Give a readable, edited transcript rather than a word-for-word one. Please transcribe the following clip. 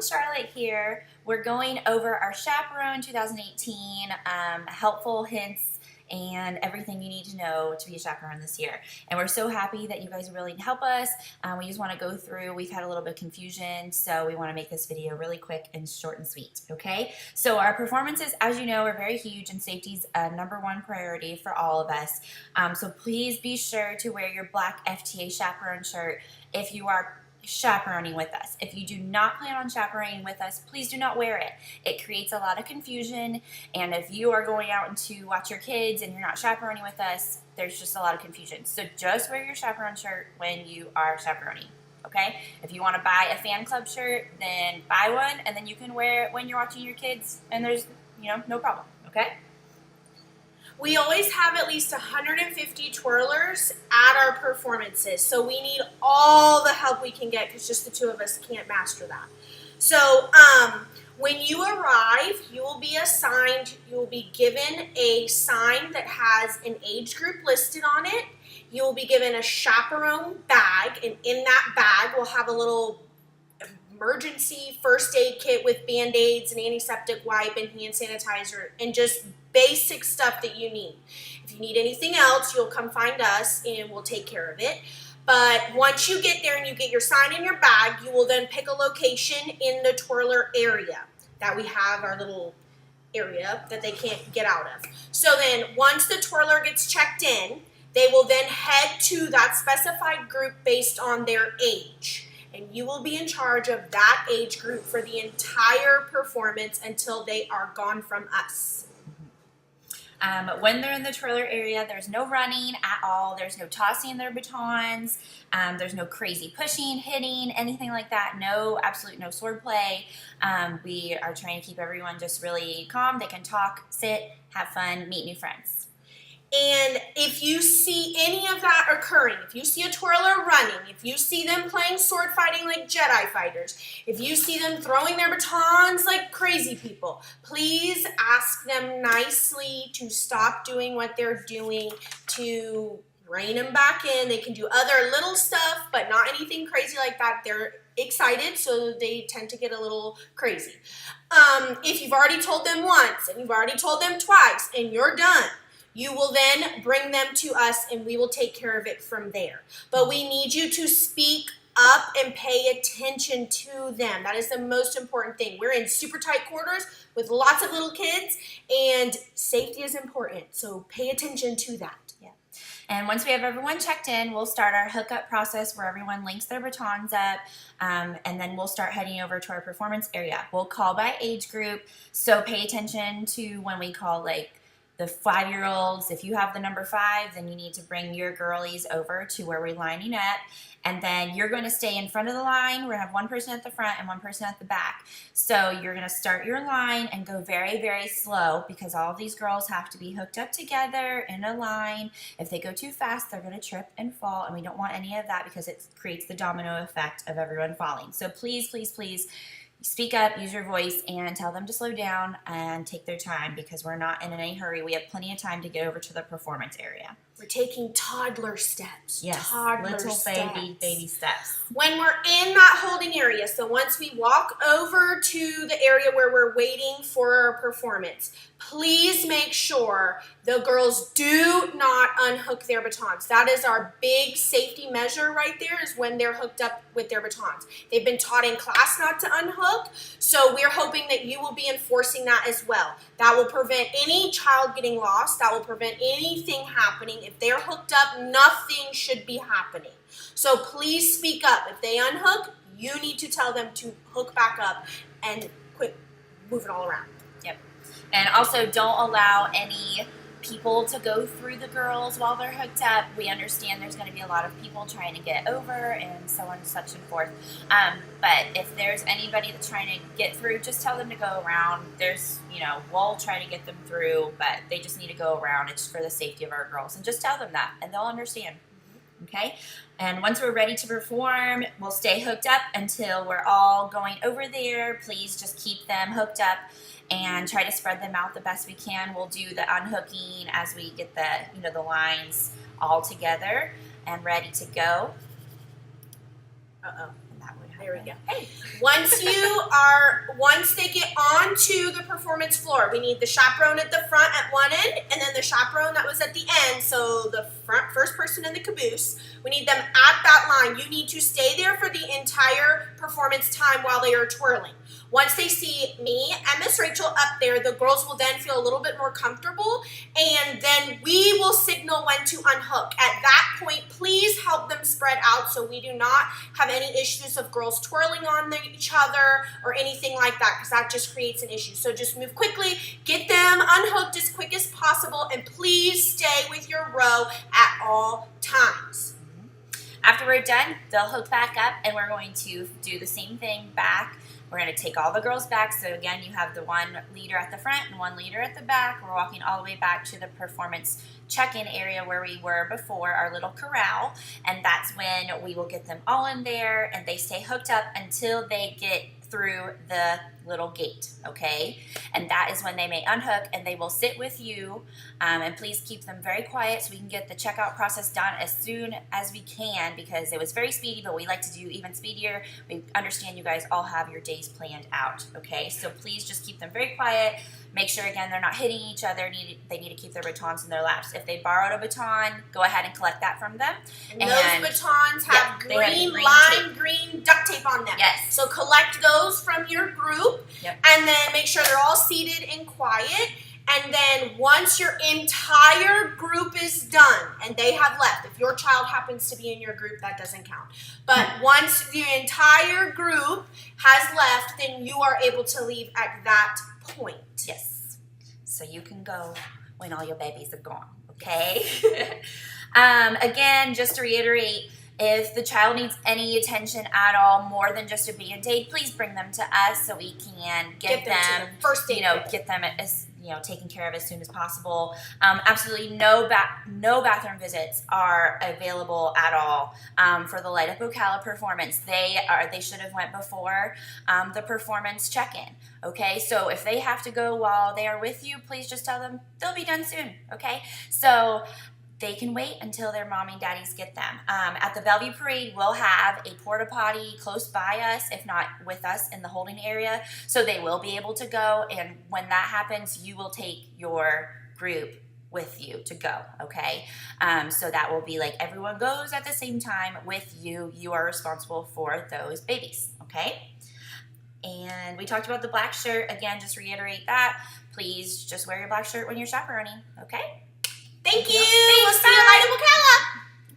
Charlotte here. We're going over our Chaperone 2018 helpful hints and everything you need to know to be a chaperone this year. And we're so happy that you guys are willing to help us. We just want to go through, we've had a little bit of confusion, so we want to make this video really quick and short and sweet, okay? So our performances, as you know, are very huge, and safety's a #1 priority for all of us. So please be sure to wear your black FTA chaperone shirt if you are chaperoning with us. If you do not plan on chaperoning with us, please do not wear it. It creates a lot of confusion, and if you are going out to watch your kids and you're not chaperoning with us, there's just a lot of confusion. So just wear your chaperone shirt when you are chaperoning, okay? If you want to buy a fan club shirt, then buy one, and then you can wear it when you're watching your kids, and there's, no problem, okay? We always have at least 150 twirlers at our performances, so we need all the help we can get because just the two of us can't master that. So when you arrive, you will be assigned, you will be given a sign that has an age group listed on it. You will be given a chaperone bag, and in that bag will have a little emergency first aid kit with Band-Aids and antiseptic wipe and hand sanitizer and just basic stuff that you need. If you need anything else, you'll come find us and we'll take care of it. But once you get there and you get your sign in your bag, you will then pick a location in the twirler area that we have, our little area that they can't get out of. So then once the twirler gets checked in, they will then head to that specified group based on their age. And you will be in charge of that age group for the entire performance until they are gone from us. When they're in the twirler area, there's no running at all. There's no tossing their batons. There's no crazy pushing, hitting, anything like that. Absolute no sword play. We are trying to keep everyone just really calm. They can talk, sit, have fun, meet new friends. And if you see any of that occurring, if you see a twirler running, if you see them playing sword fighting like Jedi fighters, if you see them throwing their batons like crazy people, please ask them nicely to stop doing what they're doing, to rein them back in. They can do other little stuff, but not anything crazy like that. They're excited, so they tend to get a little crazy. If you've already told them once, and you've already told them twice, and you're done, you will then bring them to us and we will take care of it from there. But we need you to speak up and pay attention to them. That is the most important thing. We're in super tight quarters with lots of little kids, and safety is important, so pay attention to that. Yeah. And once we have everyone checked in, we'll start our hookup process where everyone links their batons up, and then we'll start heading over to our performance area. We'll call by age group, so pay attention to when we call like the 5-year-olds. If you have the number 5, then you need to bring your girlies over to where we're lining up. And then you're going to stay in front of the line. We're going to have one person at the front and one person at the back. So you're going to start your line and go very, very slow because all of these girls have to be hooked up together in a line. If they go too fast, they're going to trip and fall. And we don't want any of that because it creates the domino effect of everyone falling. So please, please, please, speak up, use your voice, and tell them to slow down and take their time because we're not in any hurry. We have plenty of time to get over to the performance area. We're taking toddler steps. Yes, toddler little steps. baby steps. When we're in that holding area, so once we walk over to the area where we're waiting for our performance, please make sure the girls do not unhook their batons. That is our big safety measure right there, is when they're hooked up with their batons. They've been taught in class not to unhook, so we're hoping that you will be enforcing that as well. That will prevent any child getting lost. That will prevent anything happening. If they're hooked up, nothing should be happening. So please speak up. If they unhook, you need to tell them to hook back up and quit moving all around. Yep. And also don't allow any people to go through the girls while they're hooked up. We understand there's going to be a lot of people trying to get over and so on and such and forth. But if there's anybody that's trying to get through, just tell them to go around. We'll try to get them through, but they just need to go around. It's for the safety of our girls. And just tell them that, and they'll understand. Okay? And once we're ready to perform, we'll stay hooked up until we're all going over there. Please just keep them hooked up and try to spread them out the best we can. We'll do the unhooking as we get the lines all together and ready to go. Uh-oh. And that would happen. There we go. Hey. Once they get onto the performance floor, we need the chaperone at the front at one end, and then the chaperone that was at the end, so the first person in the caboose. We need them at that line. You need to stay there for the entire performance time while they are twirling. Once they see me and Miss Rachel up there, the girls will then feel a little bit more comfortable, and then we will signal when to unhook. At that point, please help them spread out so we do not have any issues of girls twirling on each other or anything like that, because that just creates an issue. So just move quickly, get them unhooked as quick as possible, and please stay with your row at all times. After we're done, they'll hook back up, and we're going to do the same thing back. We're going to take all the girls back. So again, you have the one leader at the front and one leader at the back. We're walking all the way back to the performance check-in area where we were before, our little corral. And that's when we will get them all in there, and they stay hooked up until they get through the little gate, okay? And that is when they may unhook, and they will sit with you. And please keep them very quiet so we can get the checkout process done as soon as we can, because it was very speedy, but we like to do even speedier. We understand you guys all have your days planned out, okay? So please just keep them very quiet. Make sure, again, they're not hitting each other. They need to keep their batons in their laps. If they borrowed a baton, go ahead and collect that from them. And those batons have green duct tape on them. Yes. So collect those from your group, and then make sure they're all seated and quiet. And then once your entire group is done and they have left, if your child happens to be in your group, that doesn't count. But once the entire group has left, then you are able to leave at that point. Yes. So you can go when all your babies are gone, okay? Again, just to reiterate, if the child needs any attention at all, more than just a Band-Aid, please bring them to us so we can get them first aid, get them as taken care of as soon as possible. Absolutely no bathroom visits are available at all for the Light Up Ocala performance. They should have went before the performance check-in. Okay, so if they have to go while they are with you, please just tell them they'll be done soon. Okay, so they can wait until their mommy and daddies get them. At the Bellevue Parade, we'll have a porta potty close by us, if not with us in the holding area, so they will be able to go, and when that happens, you will take your group with you to go, okay? So that will be like everyone goes at the same time with you. You are responsible for those babies, okay? And we talked about the black shirt. Again, just reiterate that. Please just wear your black shirt when you're chaperoning, okay? Thank you. We'll see you at Light Up Ocala.